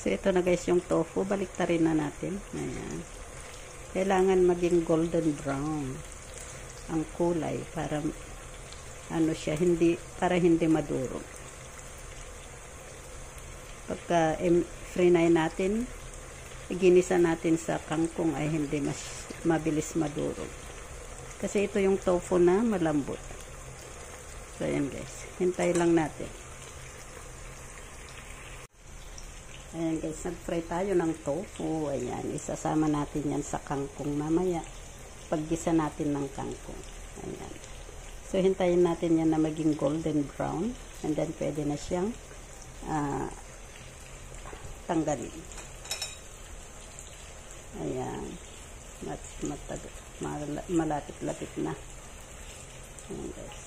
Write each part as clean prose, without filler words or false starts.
So, ito na guys yung tofu. Baliktarin na natin. Ayan. Kailangan maging golden brown ang kulay para ano siya, para hindi madurog. Pagka fry natin, ginisa natin sa kangkong ay hindi mabilis madurog. Kasi ito yung tofu na malambot. So, ayan guys. Hintay lang natin. Ayan guys, nag-fry tayo ng tofu. Ayan, isasama natin yan sa kangkong mamaya. Paggisa natin ng kangkong. Ayan. So, hintayin natin yan na maging golden brown. And then, pwede na siyang tanggalin. Ayan. Malapit-lapit na. Ayan guys.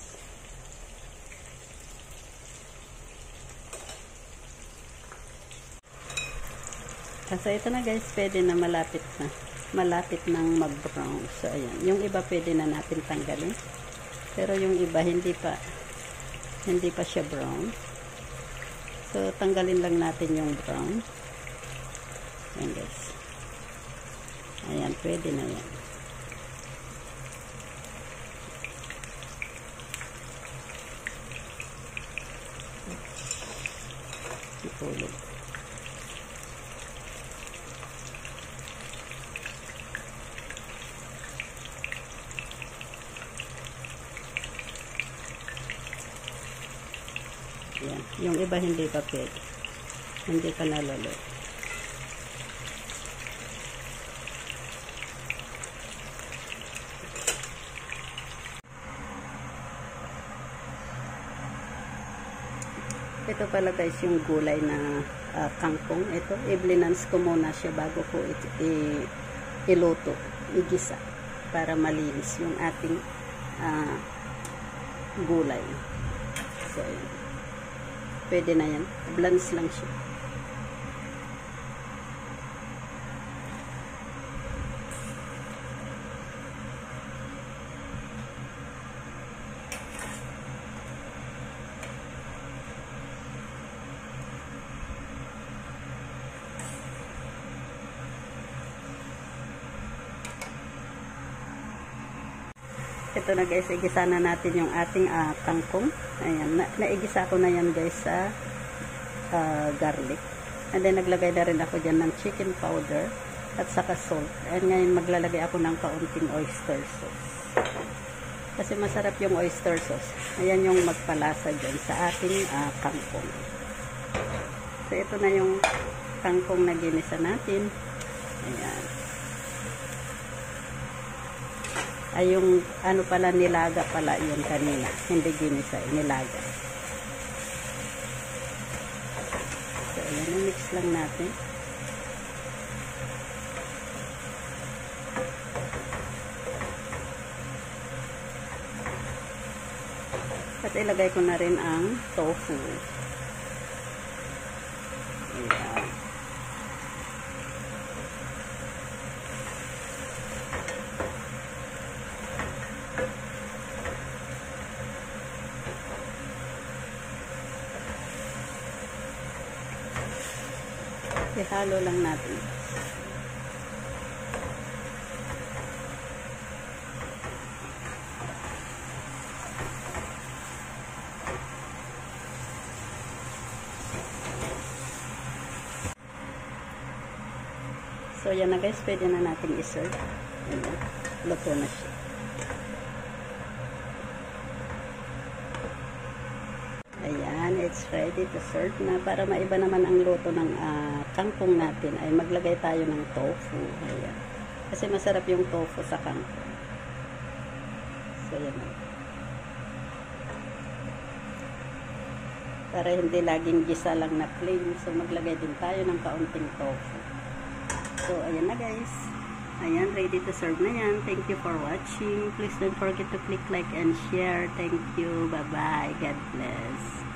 So, ito na guys, pwede na malapit na. Malapit nang mag-brown. So, ayan. Yung iba pwede na natin tanggalin. Pero yung iba hindi pa siya brown. So, tanggalin lang natin yung brown. Ayan guys. Ayan, pwede na yan. Itulog. Yan. Yung iba hindi pa pwede. Hindi pa nalalo. Ito pala guys yung gulay na kangkong. Ito, i-blinance ko muna siya bago ko iluto, igisa para malinis yung ating gulay. So, ayan. Pwede na yan. Blance lang siya. Ito na guys, igisa na natin yung ating kangkong. Ayan, naigisa ko na yan guys sa garlic. And then naglagay na rin ako dyan ng chicken powder at saka salt. And ngayon maglalagay ako ng kaunting oyster sauce. Kasi masarap yung oyster sauce. Ayan yung magpalasa dyan sa ating kangkong. So ito na yung kangkong na ginisa natin. Ayan. Ay yung ano pala, nilaga pala yun kanina, hindi ginisa, nilaga. So ayan, mix lang natin. At ilagay ko na rin ang tofu. Ayan. Ihalo lang natin. So, yan na guys. Pwede na natin i-serve. Luto na siya. Ayan, it's ready to serve na. Para maiba naman ang luto ng kangkong natin, ay maglagay tayo ng tofu. Ayan. Kasi masarap yung tofu sa kangkong. So, yan na. Para hindi laging gisa lang na plain. So, maglagay din tayo ng kaunting tofu. So, ayan na guys. Ayan, ready to serve na yan. Thank you for watching. Please don't forget to click like and share. Thank you. Bye-bye. God bless.